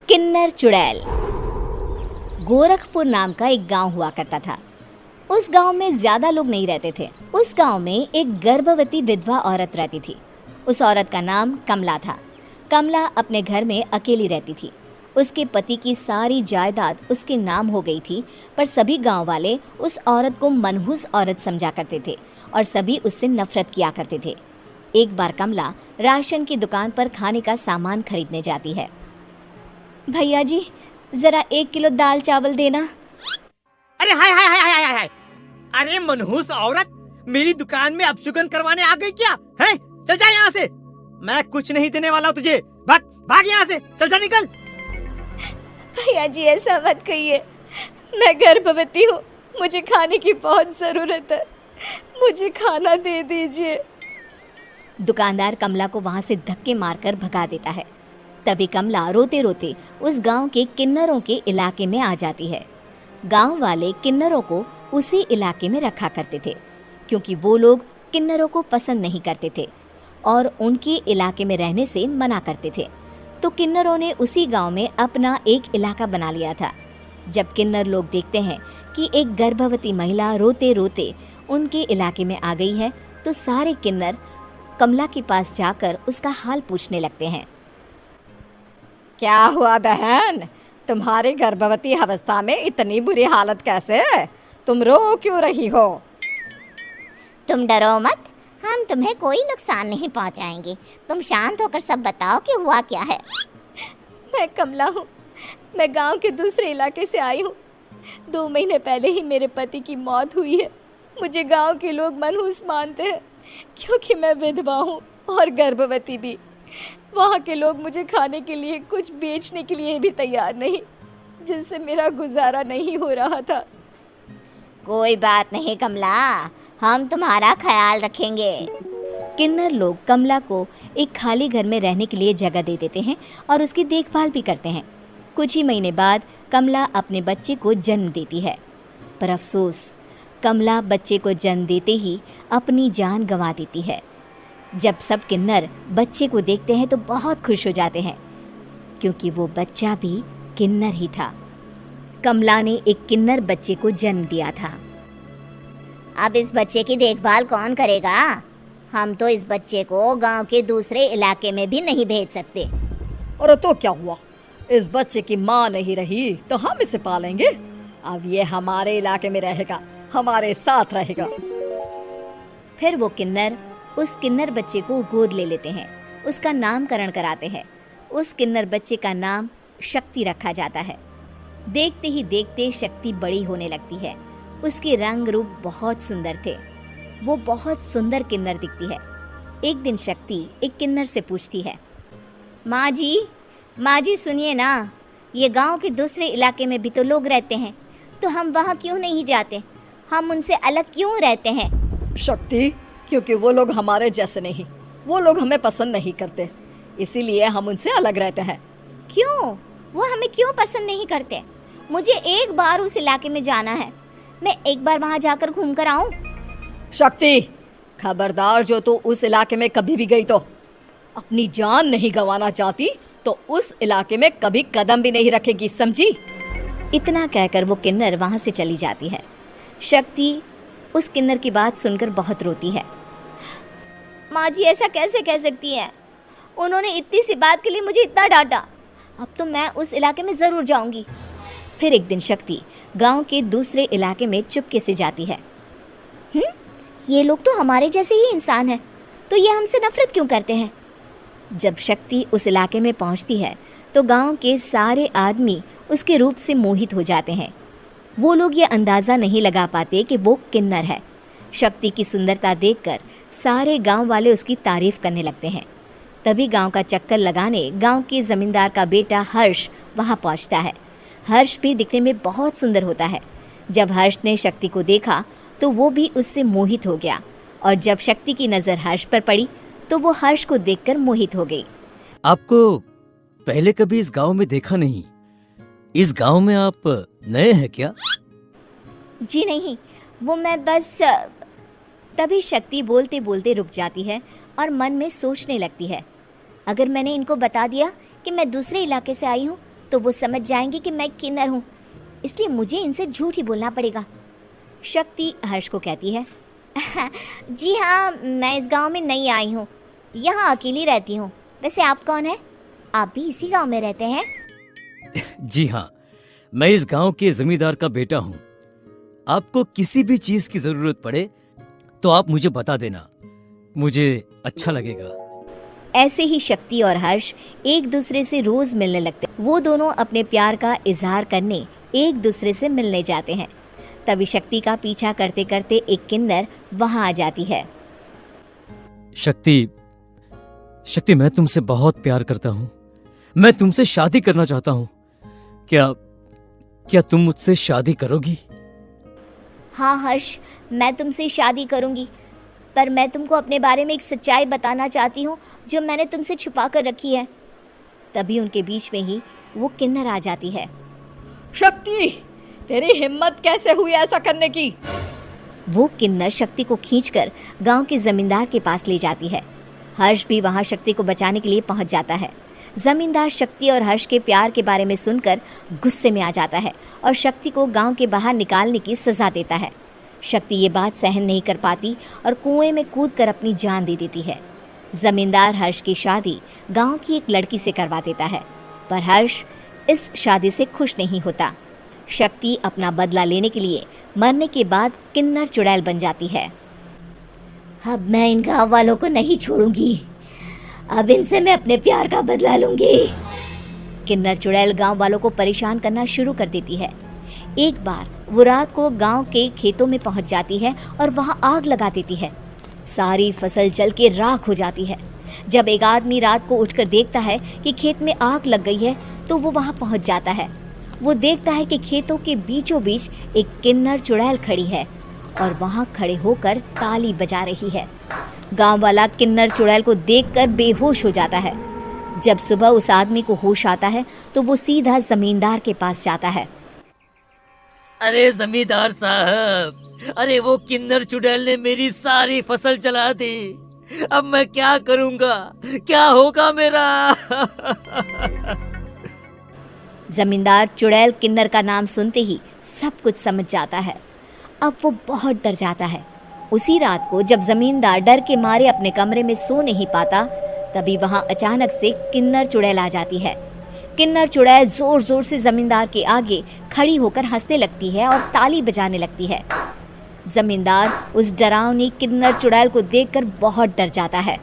किन्नर चुड़ैल। गोरखपुर नाम का एक गांव हुआ करता था। उस गांव में ज्यादा लोग नहीं रहते थे। उस गांव में एक गर्भवती विधवा औरत रहती थी। उस औरत का नाम कमला था। कमला अपने घर में अकेली रहती थी। उसके पति की सारी जायदाद उसके नाम हो गई थी, पर सभी गांव वाले उस औरत को मनहूस औरत समझा करते थे और सभी उससे नफरत किया करते थे। एक बार कमला राशन की दुकान पर खाने का सामान खरीदने जाती है। भैया जी, जरा 1 किलो दाल चावल देना। अरे हाय हाय हाय हाय हाय हाय! अरे मनहूस औरत, मेरी दुकान में अपशुगन करवाने आ गई क्या? हैं? चल जा यहाँ से, मैं कुछ नहीं देने वाला तुझे। भाग भाग यहाँ से, चल जा, निकल। भैया जी, ऐसा मत कहिए, मैं गर्भवती हूँ, मुझे खाने की बहुत ज़रूरत है, मुझे खाना दे दीजिए। दुकानदार कमला को वहाँ से धक्के मारकर भगा देता है। तभी कमला रोते रोते उस गांव के किन्नरों के इलाके में आ जाती है। गांव वाले किन्नरों को उसी इलाके में रखा करते थे, क्योंकि वो लोग किन्नरों को पसंद नहीं करते थे और उनके इलाके में रहने से मना करते थे। तो किन्नरों ने उसी गांव में अपना एक इलाका बना लिया था। जब किन्नर लोग देखते हैं कि एक गर्भवती महिला रोते रोते उनके इलाके में आ गई है, तो सारे किन्नर कमला के पास जाकर उसका हाल पूछने लगते हैं। क्या हुआ बहन, तुम्हारी गर्भवती अवस्था में इतनी बुरी हालत कैसे? तुम रो क्यों रही हो? तुम डरो मत, हम तुम्हें कोई नुकसान नहीं पहुंचाएंगे। तुम शांत होकर सब बताओ कि हुआ क्या है। मैं कमला हूँ, मैं गांव के दूसरे इलाके से आई हूँ। 2 महीने पहले ही मेरे पति की मौत हुई है। मुझे गांव के लोग मनहूस मानते हैं, क्योंकि मैं विधवा हूँ और गर्भवती भी। वहाँ के लोग मुझे खाने के लिए कुछ बेचने के लिए भी तैयार नहीं, जिससे मेरा गुजारा नहीं हो रहा था। कोई बात नहीं कमला, हम तुम्हारा ख्याल रखेंगे। किन्नर लोग कमला को एक खाली घर में रहने के लिए जगह दे देते हैं और उसकी देखभाल भी करते हैं। कुछ ही महीने बाद कमला अपने बच्चे को जन्म देती है, पर अफसोस, कमला बच्चे को जन्म देते ही अपनी जान गंवा देती है। जब सब किन्नर बच्चे को देखते हैं तो बहुत खुश हो जाते हैं, क्योंकि वो बच्चा भी किन्नर ही था। कमला ने एक किन्नर बच्चे को जन्म दिया था। अब इस बच्चे की देखभाल कौन करेगा? हम तो इस बच्चे को गांव के दूसरे इलाके में भी नहीं भेज सकते। और तो क्या हुआ, इस बच्चे की माँ नहीं रही तो हम इसे पालेंगे। अब ये हमारे इलाके में रहेगा, हमारे साथ रहेगा। फिर वो किन्नर उस किन्नर बच्चे को गोद ले लेते हैं, उसका नामकरण कराते हैं। उस किन्नर बच्चे का नाम शक्ति रखा जाता है। देखते ही देखते शक्ति बड़ी होने लगती है। उसके रंग रूप बहुत सुंदर थे। वो बहुत सुंदर किन्नर दिखती है। एक दिन शक्ति एक किन्नर से पूछती है, माँ जी सुनिए ना, ये गांव के दूसरे इलाके में भी तो लोग रहते हैं, तो हम वहाँ क्यों नहीं जाते? हम उनसे अलग क्यों रहते हैं? शक्ति, क्योंकि वो लोग हमारे जैसे नहीं, वो लोग हमें पसंद नहीं करते, इसीलिए हम उनसे अलग रहते हैं। क्यों? वो हमें क्यों पसंद नहीं करते? मुझे एक बार उस इलाके में जाना है, मैं एक बार वहाँ जाकर घूम कर आऊँ। शक्ति, खबरदार, जो तू उस इलाके में कभी भी गई तो अपनी जान नहीं गंवाना चाहती तो उस इलाके में कभी कदम भी नहीं रखेगी, समझी? इतना कहकर वो किन्नर वहाँ से चली जाती है। शक्ति उस किन्नर की बात सुनकर बहुत रोती है। माँ जी, ऐसा कैसे कह सकती हैं? उन्होंने इतनी सी बात के लिए मुझे इतना डांटा। अब तो मैं उस इलाके में ज़रूर जाऊंगी। फिर एक दिन शक्ति गांव के दूसरे इलाके में चुपके से जाती है। ये लोग तो हमारे जैसे ही इंसान हैं, तो ये हमसे नफरत क्यों करते हैं? जब शक्ति उस इलाके में पहुंचती है तो गांव के सारे आदमी उसके रूप से मोहित हो जाते हैं। वो लोग ये अंदाज़ा नहीं लगा पाते कि वो किन्नर है। शक्ति की सुंदरता देखकर सारे गांव वाले उसकी तारीफ करने लगते हैं। तभी गांव का चक्कर लगाने गांव के ज़मींदार का बेटा हर्ष वहां पहुंचता है। हर्ष भी दिखने में बहुत सुंदर होता है। जब हर्ष ने शक्ति को देखा तो वो भी उससे मोहित हो गया, और जब शक्ति की नज़र हर्ष पर पड़ी तो वो हर्ष को देखकर मोहित हो गई। आपको पहले कभी इस गांव में देखा नहीं। इस गांव में आप नए हैं क्या? जी नहीं, वो मैं बस। तभी शक्ति बोलते बोलते रुक जाती है और मन में सोचने लगती है, अगर मैंने इनको बता दिया कि मैं दूसरे इलाके से आई हूँ तो वो समझ जाएंगे कि मैं किन्नर हूँ, इसलिए मुझे इनसे झूठ ही बोलना पड़ेगा। शक्ति हर्ष को कहती है, जी हाँ, मैं इस गांव में नई आई हूँ, यहाँ अकेली रहती हूँ। वैसे आप कौन है? आप भी इसी गांव में रहते हैं? जी हाँ, मैं इस गांव के जमींदार का बेटा हूँ। आपको किसी भी चीज की जरूरत पड़े तो आप मुझे बता देना, मुझे अच्छा लगेगा। ऐसे ही शक्ति और हर्ष एक दूसरे से रोज मिलने लगते। वो दोनों अपने प्यार का इजहार करने एक दूसरे से मिलने जाते हैं। तभी शक्ति का पीछा करते करते एक किन्नर वहां आ जाती है। शक्ति, मैं तुमसे बहुत प्यार करता हूँ। मैं तुमसे शादी करना चाहता हूँ। क्या तुम मुझसे शादी करोगी? हाँ हर्ष, मैं तुमसे शादी करूँगी, पर मैं तुमको अपने बारे में एक सच्चाई बताना चाहती हूँ जो मैंने तुमसे छुपा कर रखी है। तभी उनके बीच में ही वो किन्नर आ जाती है। शक्ति, तेरी हिम्मत कैसे हुई ऐसा करने की? वो किन्नर शक्ति को खींचकर गांव के जमींदार के पास ले जाती है। हर्ष भी वहां शक्ति को बचाने के लिए पहुंच जाता है। जमींदार शक्ति और हर्ष के प्यार के बारे में सुनकर गुस्से में आ जाता है और शक्ति को गांव के बाहर निकालने की सजा देता है। शक्ति ये बात सहन नहीं कर पाती और कुएं में कूदकर अपनी जान दे देती है। जमींदार हर्ष की शादी गांव की एक लड़की से करवा देता है, पर हर्ष इस शादी से खुश नहीं होता। शक्ति अपना बदला लेने के लिए मरने के बाद किन्नर चुड़ैल बन जाती है। अब मैं इन गाँव वालों को नहीं छोड़ूंगी, अब इनसे मैं अपने प्यार का बदला लूंगी। किन्नर चुड़ैल गांव वालों को परेशान करना शुरू कर देती है। एक बार वो रात को गांव के खेतों में पहुंच जाती है और वहां आग लगा देती है। सारी फसल जल के राख हो जाती है। जब एक आदमी रात को उठकर देखता है कि खेत में आग लग गई है तो वो वहां पहुंच जाता है। वो देखता है कि खेतों के बीचों बीच एक किन्नर चुड़ैल खड़ी है और वहां खड़े होकर ताली बजा रही है। गांव वाला किन्नर चुड़ैल को देखकर बेहोश हो जाता है। जब सुबह उस आदमी को होश आता है तो वो सीधा जमींदार के पास जाता है। अरे जमींदार साहब, अरे वो किन्नर चुड़ैल ने मेरी सारी फसल जला दी। अब मैं क्या करूंगा? क्या होगा मेरा? जमींदार चुड़ैल किन्नर का नाम सुनते ही सब कुछ समझ जाता है। अब वो बहुत डर जाता है। उसी रात को जब जमींदार डर के मारे अपने कमरे में सो नहीं पाता, तभी वहां अचानक से किन्नर चुड़ैल आ जाती है। किन्नर चुड़ैल जोर जोर से जमींदार के आगे खड़ी होकर हंसने लगती है और ताली बजाने लगती है। जमींदार उस डरावनी किन्नर चुड़ैल को देखकर बहुत डर जाता है।